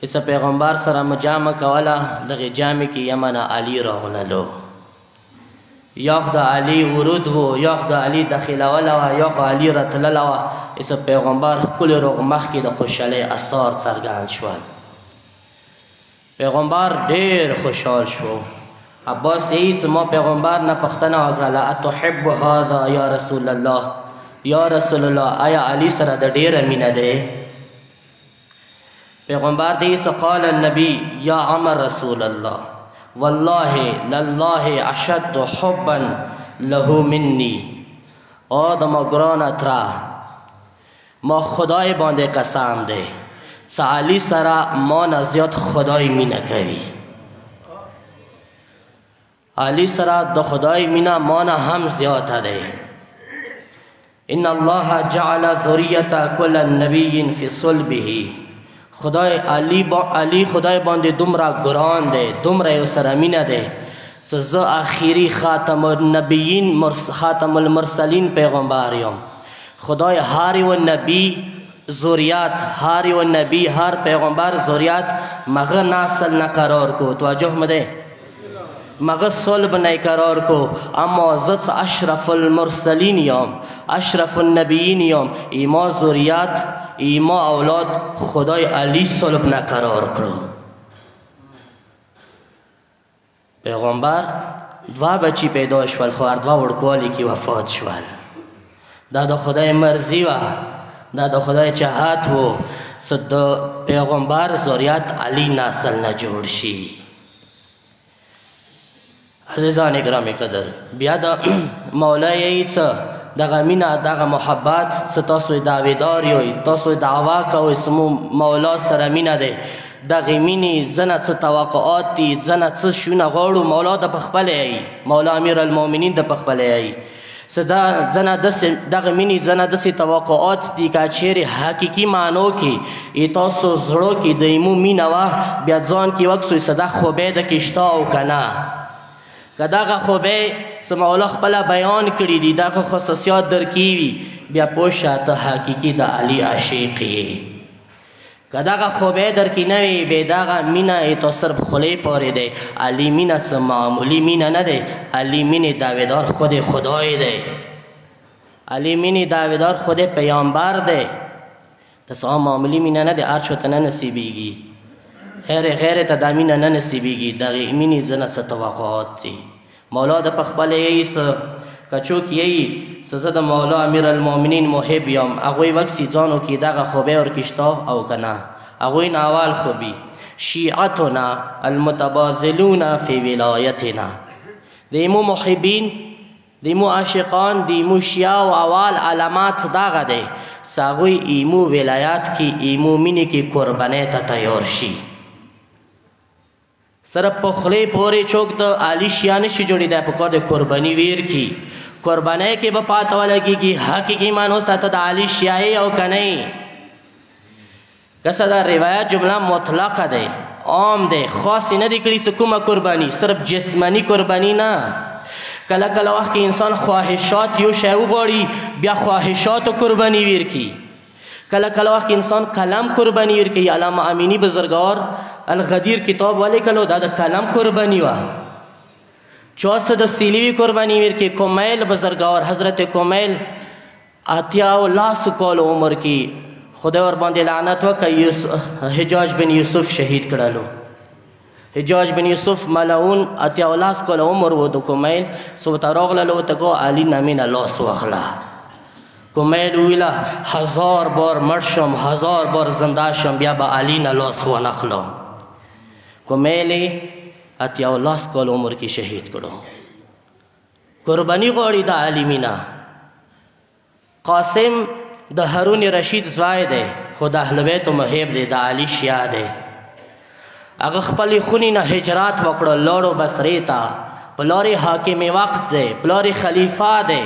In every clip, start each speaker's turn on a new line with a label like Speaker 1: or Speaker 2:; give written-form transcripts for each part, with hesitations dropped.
Speaker 1: اس پیغمبر سره مجامه کوله دغه جامې کې یمن علی راغللو یا خو د علی ورود و یا خو د علی داخلوله وه یا خو علی راتلله وه اس پیغمبر ښکلي روغ مخ کې د خوشحالۍ اثار څرګند شول پیغمبر ډېر خوشحال شو عباس یې زما پیغمبر نه پوښتنه وکړله اتحب هذا یا رسول الله یا رسول الله آیا علی سره د ډېره مینه دی پیغمبر دی قال النبی یا عمر رسول الله والله لله اشد حبا له مني او د ما ګرانه تره ما خدای باندې قسم دی څه علي سره ما نه زیات خدای مینه کوي علي سره د خدای مینه ما نه هم زیاته دی ان الله جعل ذریة كل نبی فی صلبه خدای علی خدای باندې دومره ګران دی دومره یې ورسره مینه دی چې زه آخري خاتم النبیین خاتم المرسلین پیغمبر یم خدای هر یو نبی ذریات هر یو نبی هر پیغمبر ذریات مغه نسل نه قرار کو توجه مده مغه صلب نه قرار کو اما زت اشرف المرسلین یم اشرف النبیین یم ایما ذریات ایما اولاد خدای علی صلب نه قرار کرو پیغمبر دوا بچی پیدا شول خو هر دوا وړکوالي کې وفات شول دا د خدای مرضی وه دا د خدای چاهت و چې د پیغمبر ذریات علی نسل نه جوړ شي عزیزان گرامی قدر بیا د مولا یې څه دغه مینه دغه محبت څه تاسو دعویدار یوئ تاسو دعوا کوئ چې مولا سره مینه دی دغې مینې ځنه څه توقعات دي ځنه څه شونه غواړو مولا د پخپله یی مولا امیر المؤمنین د پخپله یی څه ځنه دغه مینې ځنه داسې توقعات دي که چیرې حقیقي معنو کې تاسو زړو کې د ایمو مینه وه بیا ځان کې وکسوئ چې دا خوبۍ دکې شته او که نه که دغه خوبۍ څه مولا خپله بیان کړي دي دغه خصوصیات درکې وي بیا پوه شه ته حقیقي د علي عاشق یې که دغه خوبۍ درکې نه وي بې دغه مینه یې تا صرف خولۍ پورې دی علي مینه څه معمولي مینه نه دی علي مینې دعویدار خود خدای دی علي مینې دعویدار خود پیامبر دی داسې معمولي مینه نه دی هر چا ته نه نصیبېږي غیر ته دا مینه نه نصیبېږي دغې مینې ځنه څه توقعات دي مولا د پخپله یی څه که څوک یی چې زه د مولا امیر المؤمنین محب یم هغوی وکسي ځانو کې دغه خوبۍ ورکې شته او که نه هغوی ناول خوبي شیعتنا المتباذلون فی ولایتنا د ایمو محبین د ایمو عاشقان د ایمو شیعه او اول علامات دغه دی چې هغوی ایمو ولایت کې ایمو مینې کې قربنۍ ته تیار شي صرف په خولې پورې څوک د علي شیعه نشي جوړېدی په کار د قرباني ویر کې قربانۍ کې به پاته ولګېږي حقیقي معنو ساته د علي شیعه او که نه که دا روایت جمله مطلقه دی عام دی خاصې نه دی کړي چې کومه قرباني صرف جسماني قرباني نه کله کله وخت کې انسان خواهشات یو شی وغواړي بیا خواهشاتو قرباني ویر کړي کله کله وخت انسان قلم قرباني ورکوي علامه امینی بزرګوار الغدیر کتاب ولیکلو دا د قلم قرباني وه چا څه د سیلوي قرباني ورکوي کمیل بزرګوار حضرت کمیل 18 کالو عمر کې خدای ورباندې لعنت وکړي حجاج بن یوسف شهید کړلو حجاج بن یوسف ملعون 18 کالو عمر و د کمیل څه ورته راغللو ورته کو علي نه مینه لاس واخله کمیل ویله 1000 بار مړ شم 1000 بار زنده شم بیا به علي نه لاس ونخلم کمیل یې 18 کال عمر کې شهید کړو قرباني غواړي د علي مینه قاسم د هارون رشید زوی دی خو د اهل بیتو محب دی د علي شیعه دی هغه خپلې خونې نه هجرت وکړو لاړو بصرې ته پلار حاکم وقت دی پلار خلیفه دی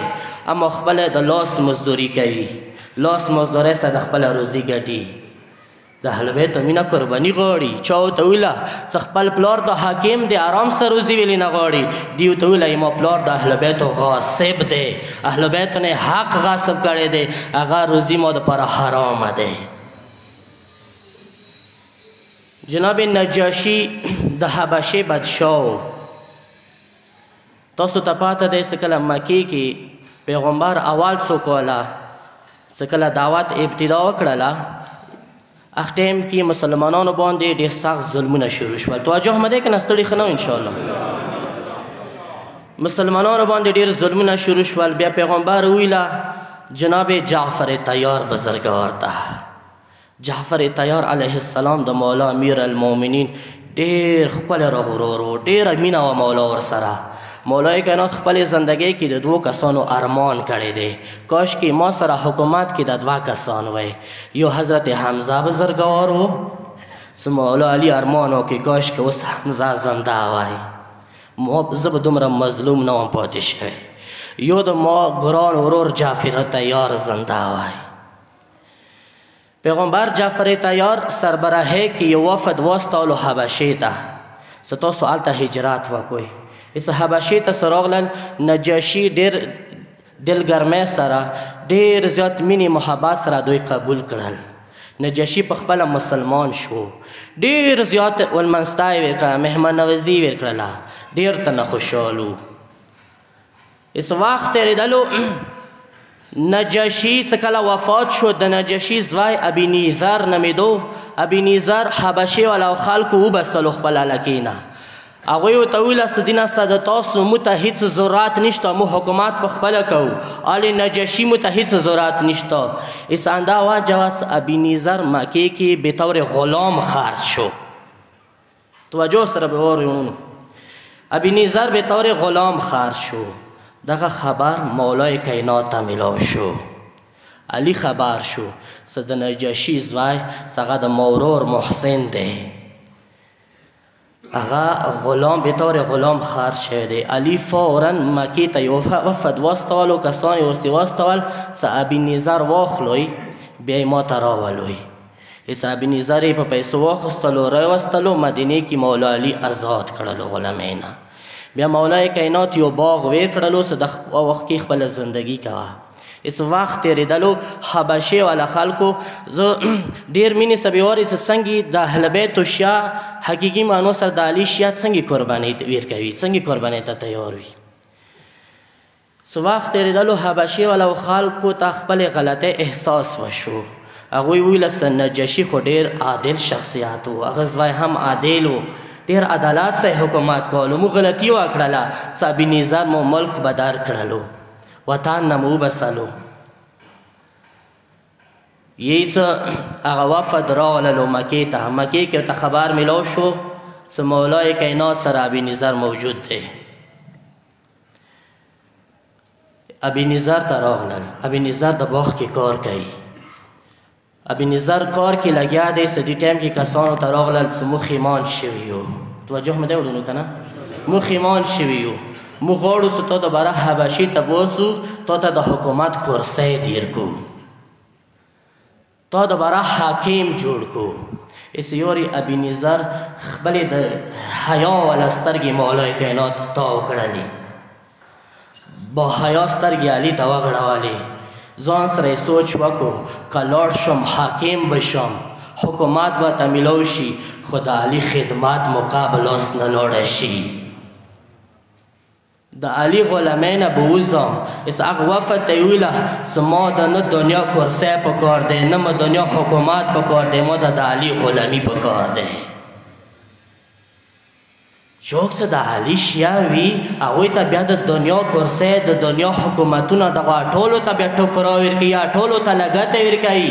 Speaker 1: اما خپله د لاس مزدوري کوي لاس مزدورۍ سره د خپله روزي ګټي د اهل بیتو مینه قرباني غواړي چا ورته ویله چې خپل پلار د حاکم دی آرام سره روزي ولې نه غواړي دي ورته ویله ما پلار د اهل بیتو غاصب دی اهل بیتو نه حق غاصب کړی دی هغه روزي ما دپاره حرامه دی جناب نجاشي د حبشې بادشاه تاسو ته پاته دی چې کله مکې کې پیغمبر اول څوک والا چې کله دعوت ابتدا وکړله هغه ټایم کې مسلمانانو باندې ډېر سخت ظلمونه شروع شول. توجه مه دی که نه ستړي ښه نه انشاءالله. مسلمانانو باندې ډېر ظلمونه شروع شول. بیا پیغمبر وویله جناب جعفر طیار بزرګوار ته جعفر طیار علیه السلام د مولا امیر المؤمنین ډېر ښکلی رغورور و، ډېره مینه وه مولا ورسره. مولای کائنات خپل زندگی کې د 2 کسانو ارمان کړی دی، کاش کې ما سره حکومت کې د 2 کسان وی. یو حضرت حمزه بزرګوار و چې مولا علی ارمان وکړي کاش کې اوس حمزه زنده وای، زه به دومره مظلوم نه وم پاتې شوی. یو د ما ګران ورور جعفر طیار زنده وای. پیغمبر جعفر طیار سربراهۍ کې یو وفد واستولو حبشې ته چې تاسو هلته هجرت وکړئ. اس حبشې ته چې راغلل نجاشي ډېر دلګرمۍ سره ډېر زیات مینې محبت سره دوی قبول کړل. نجاشي په خپله مسلمان شو، ډېر زیات ولمنستا یې ورکړه، مهمان نوازي یې ورکړله، ډېر تنه خوشحال و. اس وخت تېرېدلو نجاشي چې کله وفات شو د نجاشي زوی ابینیزر نومېدو. ابینیزر حبشې والا خلکو وبسلو خپل هلکې نه. هغوی ورته وویله چې دینه ستا د تاسو موږ ته هېڅ ضرورت نشته، موږ حکومت په خپله کوو. آل نجاشي موږ ته هېڅ ضرورت نشته. اس همدا وجه وه چې ابینیزر مکې کې بطور غلام خرڅ شو. توجه سره به واورئ. ابینیزر بطور غلام خرڅ شو. دغه خبر مولای کائنات ته میلاو شو. علی خبر شو چې د نجاشي زوی چې هغه د مورور محسن دی، هغه غلام بطور غلام خرڅ شوی دی. علی فورا مکې ته یو وفد واستولو، کسان یې ورسې واستول چې ابینیزر واخلوئ بیا یې ما ته راولوئ. هېڅ ابینیزر یې په پیسو واخیستلو راوستلو، مدینې کې مولا علي آزاد کړلو غلامۍ نه. بیا مولای کائنات یو باغ ویر کړلو چې د وخت کې خپله زندگی کوه. اس وخت تېرېدلو حبشې والا خلکو زه ډېر مینې سبیوارې چې څنګه د اهل بیتو شیعه حقیقي معنو سره د علي شیعه څنګه قربانۍ ورکوي، څنګه قربانۍ ته تیار وي. څه وخت تېرېدلو حبشې والا خلکو ته خپلې غلطۍ احساس وشو. هغوی ویله چې نجاشي خو ډېر عادل شخصیت و، هغه زوی هم عادل و، ډېر عدالت سره حکومت کولو. موږ غلطي وکړله چې ابینیزر مو ملک بدر کړلو، وطن نه مو وبسلو. یی چې هغه وفد راغللو مکې ته، مکې کې ورته خبر میلاو شو چې مولای کائنات سره ابینیزر موجود دی. ابینیزر ته راغلل. ابینیزر د باغ کې کار کوي. ابینیزر کار کې لګیا دی چې دې ټایم کې کسانو ته راغلل چې موږ خیمان شوي یو. توجه مې دی وړونو که نه؟ موږ خیمان شوي یو، موږ غواړو چې تا دوباره حبشې ته بوځو، تا ته د حکومت کرسی دیر کو، تا دوباره حاکم جوړ کو. اس یوري ابینیزر خپلې د حیا والا سترګې مولای کائنات تاو کړلې، با حیا سترګې علي ته وغړولې. ځان سره یې سوچ وکړو که لاړ شم حاکم بشم، حکومت به ته میلاو شي، خو د علي خدمت مقابل اوس نه لاړه شي. د علي غلامۍ نه به وځم. اس هغه وفد ته یې ویله چې ما د نه دنیا کرسی په کار دی، نه مه دنیا حکومت په کار دی، ما ته د علي غلامي په کار دی. څوک چې د علي شیعه وي هغوی ته بیا د دنیا کرسی، د دنیا حکومتونه دغه ټولو ته بیا ټوکرا ورکوي، ټولو ته لګته ورکوي.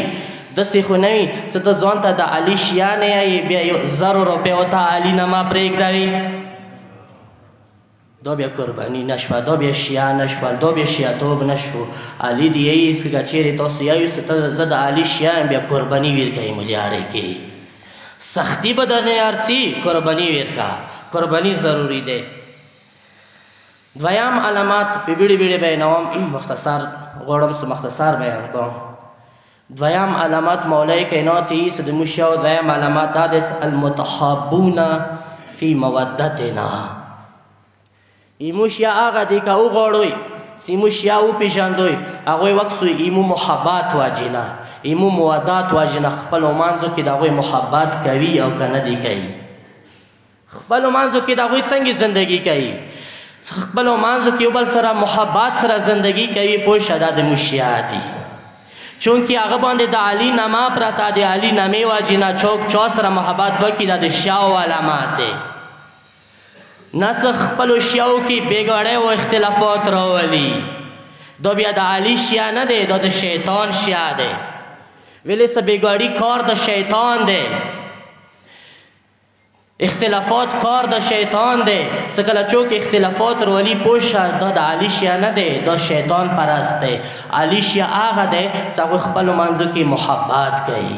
Speaker 1: داسې خو نه وي چې ته ځان ته د علي شیعه نه یې بیا یو 1000 روپۍ ته علي نه ما پرېږدوي. دا بیا قرباني نشوه، دا بیا شیعه نشول، دا بیا شیعتوب نشو. علي دې یی که چېرې تاسو یایو چې زه د علي شیعه یم بیا قرباني ورکوي ملیارې کې. سختی به درنه ارسي، قرباني ورکه، قرباني ضروري دی. دویم علامات په بیړې بیړې بیانوم، مختصر غواړم چې مختصر بیان کوم. دویم علامات مولای کائنات یې چې د موږ شیعو دویم علامات دا دی المتحابون فی مودتنا. ایمو شیعه هغه دی که وغواړئ چې ایمو شیعه وپېژندئ، هغوی وکسو ایمو محبت واجنه. ایمو مودات وجنه خپلو منځو کې د هغوی محبت کوي او که نه دی کوي خپلو منځو کې د هغوی څنګه زندگی کوي خپلو منځو کې یو بل سره محبت سره زندگی کوي پوه شه دا د مشیعه دي چونکې هغه باندې د علي نامه پرته د علي نامې وجې نه چوک چا سره محبت وکړي دا د شیعو علامات دی نه څه خپلو شیعو کې بېګاړۍ او اختلافات راولي دا بیا د علي شیعه نه دی دا د شیطان شیعه دی ویلې څه بېګاړي کار د شیطان دی اختلافات کار د شیطان دی څه کله چوک اختلافات راولي پوه شه دا د علي شیعه نه دی دا شیطان پرست دی علي شیعه هغه دی چې هغوی خپلو منځو کې محبت کوي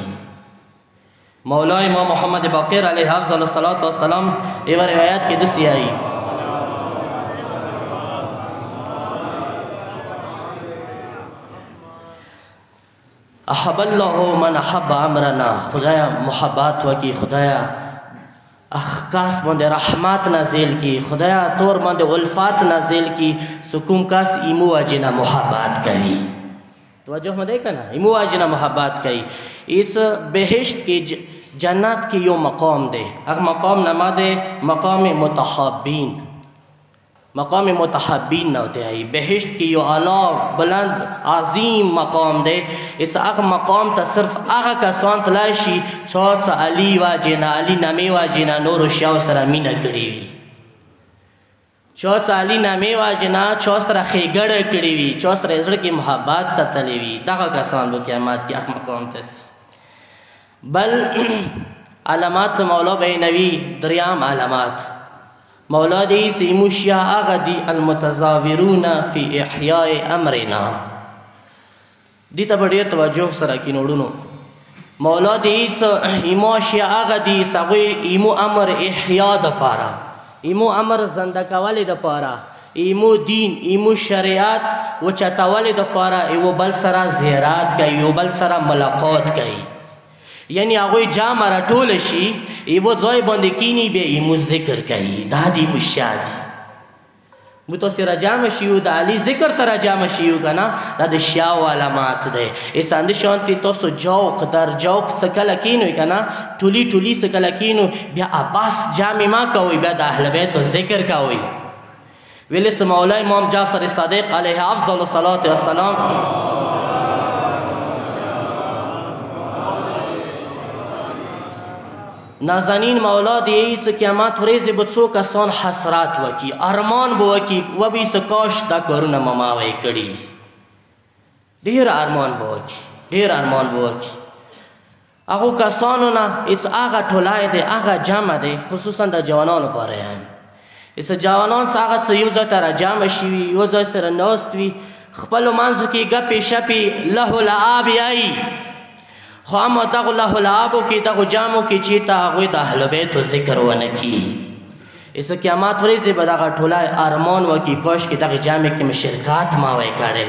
Speaker 1: مولا امام محمد باقر علیه افضل الصلاة والسلام یوه روایت کې داسې وایي احب الله من احب امرنا خدایا محبت وکي خدایا کاس باندې رحمت نازل کی خدایا طور باندې الفات نازل کی سکوم کاس ایمو اجنا محبت کوي توجه مده کنه ایمو اجنا محبت کوي اس بهشت کی جنت کی یو مقام دی هغه مقام نما دی مقام متحابین مقام متحبین نه ہوتے ہیں بہشت کی یو اعلیٰ بلند عظیم مقام دے اس اغ مقام تا صرف اغا کسان تلای شي چا علی واجینا علی نامی واجینا نور و شیاو سره مینه کړی وي چا علی نامی واجینا چا سره ښېګړه کړی وي چا سره زړه کې محبت ساتلی وي دغه کسان به قیامت کې اغ مقام ته بل علامات مولا بینوي دریم علامات مولا دی سیمو شیعه آغا دی المتظاهرون فی احیاء امرنا دی تا با ډیر توجه سره کی نوړونو مولا دی ایمو شیعه آغا دی ساغوی ایمو امر احیاء دا پارا ایمو امر زنده کولی دا پارا ایمو دین ایمو شریعت و چتولی دا پارا ایو بل سره زیارات کئی ایو بل سره ملاقات کئی یعنی هغوی جمع راټوله شي یوه ځای باندې کینی بیا ایمو ذکر کوي دا د ایمو شیعه دي مو تاسې راجمع شیو د علي ذکر ته راجمع شیو که نه دا د شیعو علامات دی اسانده شانتې تاسو جوق در جوق څه کله کینوئ که نه ټولي ټولي څه کله کینو بیا بس جمع ما کوئ بیا د اهل بیتو ذکر کوئ ویلې څه مولا امام جعفر صادق علیه افضل الصلاة والسلام نازنین مولا دی ایس قیامت ورځې به څو کسان حسرات وکي ارمان به وکي و به ایسه کاش دا کارونه مه ما وی کړي ډېر ارمان به وکي ډېر ارمان به وکي هغو کسانو نه ایس هغه ټولای دی هغه جمع دی خصوصا د جوانانو پاره یم ایسه جوانان څه هغه څه یو ځای ته راجمع شوي یو ځای سره ناست وي خپلو منځو کې ګپې شپې لهو لعاب یایي خو اما دغو لهو لعابو کې دغو جامو کې چېرته هغوی د اهل بیتو ذکر ونه کي ایسه قیامت ورځې به دغه ټولای ارمان وکړي کاش کې دغې جامې کې مې شرکت ما وی کړی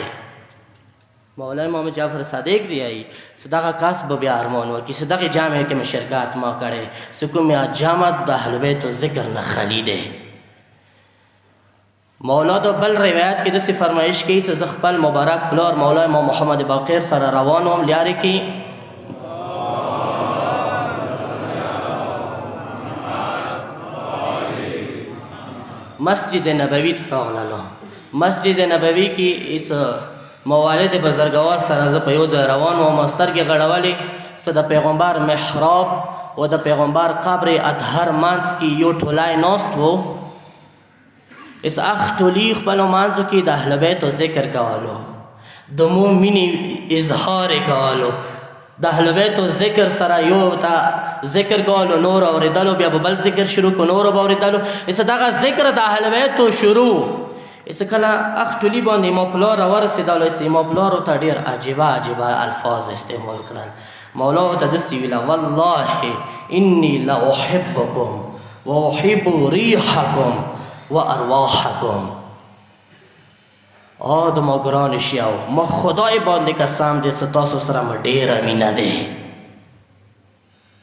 Speaker 1: مولا امام جعفر صادق دی ای سه دغه کس به بیا ارمان وکړي سه دغې جامې کې مې شرکت ما کړی سه کوم جامه د اهل بیتو ذکر نه خالي دی مولا د بل روایت کې داسې فرمایش کوي چې زه خپل مبارک پلار مولا امام محمد باقر سره روان وم لارې کې مسجد نبوی ته راغللو مسجد نبوی کې هېڅ موالد بزرګوار سره زه په یو ځای روان وم سترګې غړولې څه د پیغمبر محراب و د پیغمبر قبر اطهر منځ کې یو ټولای ناست و اس اخ ټولي خپلو منځو کې د اهل بیتو ذکر کولو د مو مینې اظهار کولو د اهل بیتو ذکر سره یو ته ذکر کولو نور اورېدلو بیا به بل ذکر شروع کو نور به اورېدلو ایسه دغه ذکر د اهل بیتو شروع ایسه کله اخ ټولي باندې ما پلار راورسېدلو ایسه ما پلارو ته ډېر عجیبه عجیبه الفاظ استعمال کړل مولا ورته داسې ویله والله انی لاحبکم واحب ریحکم وارواحکم د ما ګران شیعو ما خدای باندې قسم دی چې تاسو سره مې ډېره مینه دی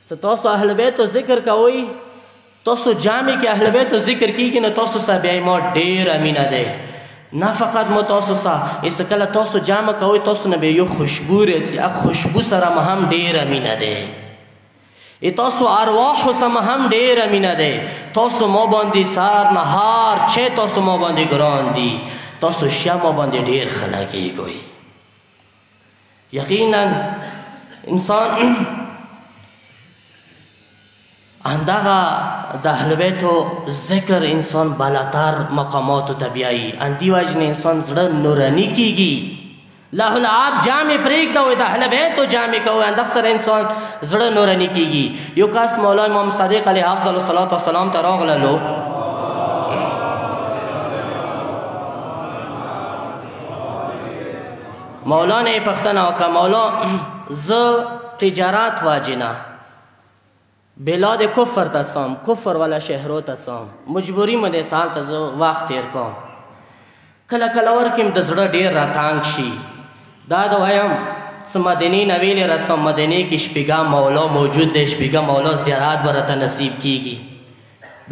Speaker 1: چې تاسو اهل بیتو ذکر کوئ تاسو جامع کې اهل بیتو ذکر کیږي نو تاسو سره بیا ما ډېره مینه دی نه فقط مو تاسو سره ایسه کله تاسو جمع کوئ تاسو نه به یو خوشبو راځي هغه خوشبو سره مو هم ډېره مینه دی تاسو ارواحو سره هم ډېره مینه دی تاسو ما باندې سهار نهار چې تاسو ما باندې ګران دي تاسو شیا ما باندې ډېر ښه لګېږئ یقینا انسان اندغه د اهل بیتو ذکر انسان بالاتر مقاماتو ته بیایي اندی وجې نه انسان زړه نوراني کیږي الله العاد جامع پرېږده وایي د اهل بیتو جامع کوئ اندغه سره انسان زړه نوراني کیږي یو کس مولا امام صادق علیه افضل الصلاة والسلام ته راغللو مولا نه یې پوښتنه وکړه مولا زه تجارت واجې نه بلاد کفر ته څم کفر والا شهرو ته څم مجبوري مې دی سهار ته زه وخت تېر کوم کله کله ورکې د زړه ډېر راتانګ شي دا د وایم څه مدینې نه ویلې راڅم مدینې کې شپږم مولا موجود دی شپږم مولا زیارت به راته نصیب کېږي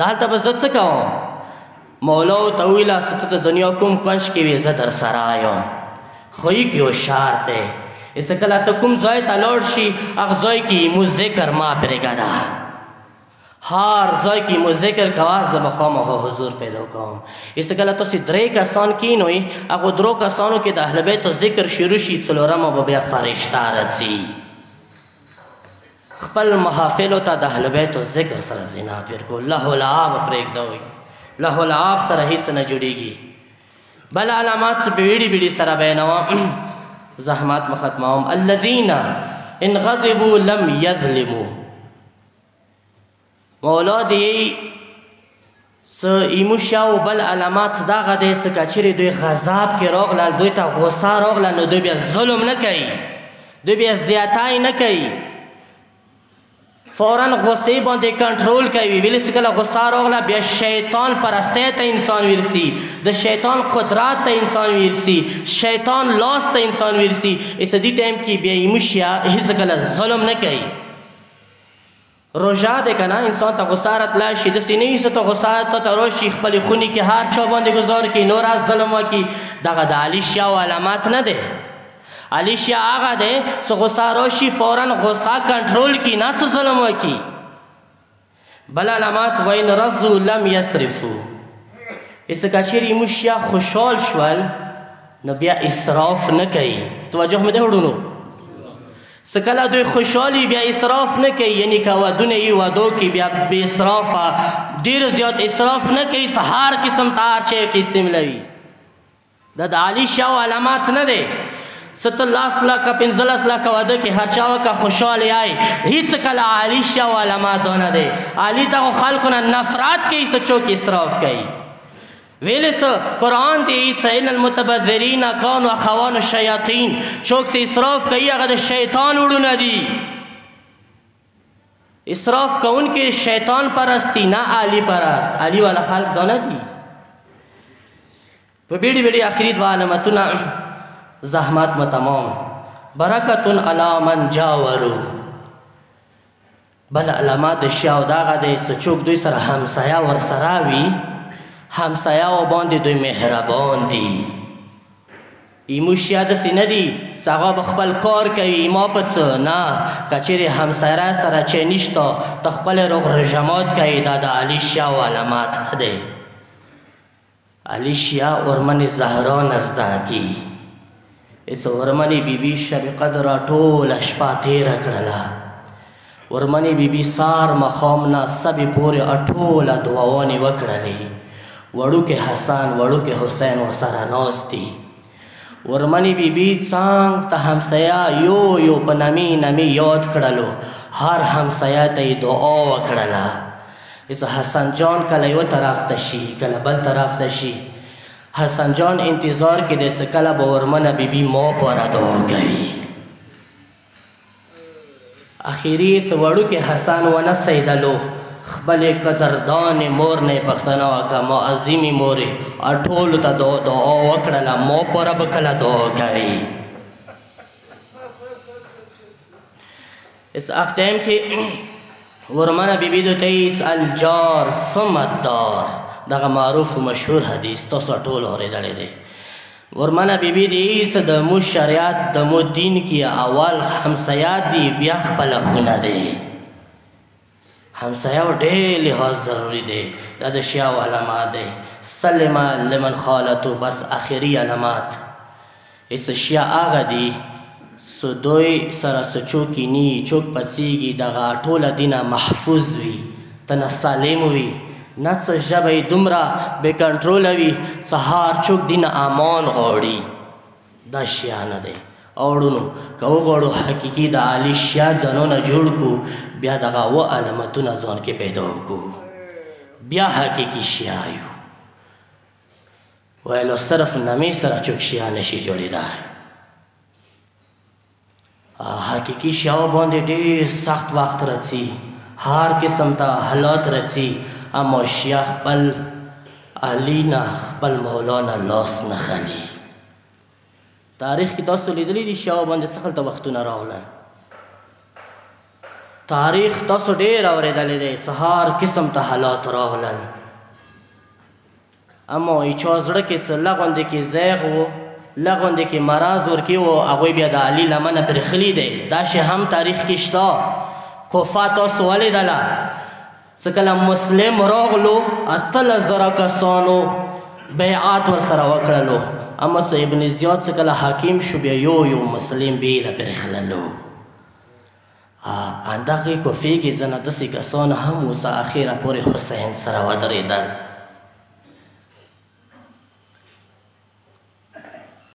Speaker 1: دا هلته به زه څه کوم مولا ورته وویله څه ته د دنیا کوم کنج کې وې زه در سره یم خو یک یو شرط دی ایسه کله ته کوم ځای ته لاړ شي هغه ځای کې مو ذکر ما پرېږده هر ځای کې مو ذکر کوه زه به خامخا حضور پیدا کوم ایسه کله تاسې درې کسان کینوئ هغو درو کسانو کې د اهل بیتو ذکر شروع شي څلورمه به بیا فرشته راځي خپل محافلو ته د اهل بیتو ذکر سره زینات ورکو الله العاب پرېږده وئ الله العاب سره هېڅ نه جوړېږي بل علامات څه بیړي بیړي سره بیانوم زحمات مختموم الذین ان غضبوا لم یظلموا مولا دی څه ایموشیا او بل علامات دغه دی څه که چیرې دوی غضب کې راغلل دوی ته غصه راغله نو دوی بیا ظلم نه کوي دوی بیا زیاتی نه کوي فوراً غصې باندې کنټرول کوي ویلې چې کله غصه راغله بیا شیطان پرستی ته انسان ورسي د شیطان قدرت ته انسان ورسي شیطان لاس ته انسان ورسي ایسه دې ټایم کې بیا ایموشیا هېڅ کله ظلم نه کوي روژه دی که نه انسان ته غصه راتلی شي داسې نه وي څه ته غصه ته راشي خپلې خونې کې هر چا باندې ګزار کړي نور از ظلم وکړي دغه د علي شیاو علامات نه دی علي شیا هغه دی څه غصه راشي فوراً غصه کنټرول کړي نه څه ظلم وکړي بل علامات وین رضو لم یصرفو ایسه که چیرې موږ شیا خوشحال شول نو بیا اسراف نه کوي توجه مې دی وړونو څه کله دوی خوشحالي بیا اسراف نه کوي یعنی که ودونه یي ودو کې بیا بې اسرافه ډېر زیات اسراف نه کوي څه هر قسم ته هر شی کې استعمالوي دا د علي شاو علامات نه دی څه ته 10 لکه 15 لکه واده کې هر چا وکړه خوشحاله یای هېڅ کله علي شاو علامات نه دی علي دغو خلکو نه نفرت کوي څه څوک اسراف کوي ویلې څه قرآن دی څه ان المتبذرین کانوا اخوان الشیاطین څوک چې اسراف کوي هغه د شیطان وړونه دي اسراف کوونکي شیطان پرستی نه علي پرست علي والا خلک دا نه دي په بیړې بیړې آخري دوه علامتونه زحمات متمام برکتون علی من جاورو بل علامات د شیاو دغه دی څه څوک دوی سره همسایه ورسره وي همسایهو باندې دوی مهربان دي ایموشیا داسې نه دي څه هغه به خپل کار کوي ما په څه نه که چیرې همسایه سره چې نشته ته خپل روغ رژمات کوي دا د علي شیاو علامات نه دی علي شیا ورمن زهرا نزداکي ایسه ورمنې بیبي شب قدره ټوله شپه تېره کړله ورمنې بیبي سار مخام نه سبې پورې ټوله دعاوانې وکړلې وړوکې حسن وړوکې حسین ورسره ناست دي ورمنې بیبي څنګ ته همسایه یو یو په نمې نمې یاد کړلو هر همسایه ته یې دعا وکړله ایسه حسن جان کله یو طرف ته شي کله بل طرف ته شي حسن جان انتظار کې دی څه کله به ورمنه بیبي ما پاره دعا کوي اخري څه وړوکې حسن ونه سیدلو خپلې قدردانې مور نه یې پوښتنه وکړه ما عظیمې مورې ټولو ته دعا وکړله ما پوره به کله دعا کوي اس هغه ټایم کې ورمنه بیبي د ته یې الجار ثم الدار دغه معروف و مشهور حدیث تاسو ټول اورېدلی دی ورمنه بیبي د ایسه د مو شریعت د مو دین کې اول همسایات دي بیا خپله خونه دی همسایه ډېر لحاظ ضروري دی دا د شیاو علامات دی سلم لمن خالتو بس آخري علامات ایسه شیا هغه دي سو دوی سره څه چوکې ني چوک پڅېږي دغه ټوله دینه محفوظ وي تنه سالم وي نه څه ژبه یې دومره بې کنټروله وي سهار چوک دینه امان غواړي دا شیا نه دی اوړونو که وغواړو حقیقي د عالي شیا ځانونه جوړ کړو بیا دغه اوه علامتونه ځان کې پیدا وکړو بیا حقیقي شیا یو ویلو صرف نمې سره چوک شیا نشي جوړېدای حقیقي شیاو باندې ډېر سخت وخت رڅي هر قسم ته حالات رڅي اما شیا خپل علي نه خپل مولا نه لاس نه خلي تاریخ کې تاسو لیدلی دي شیاو باندې څه خلته وختونه راغلل تاریخ تاسو ډېر اورېدلی دی سهار قسم ته حالات راغلل اما چا زړه کې څه لغوندې کې زیغ و لغوندې کې مرض ورکې و هغوی بیا د علي لمنه پرې خلي دی دا شی هم تاریخ کې شته کوفه تاسو ولیدله څه کله مسلم راغلو 8000 کسانو بیعت ورسره وکړلو اما څه ابن زیاد څه کله حاکم شو بیا یو مسلم بیله پرې خللو اندغې کوفې کې ځنه داسې کسان هم اوس اخره پورې حسین سره ودرېدل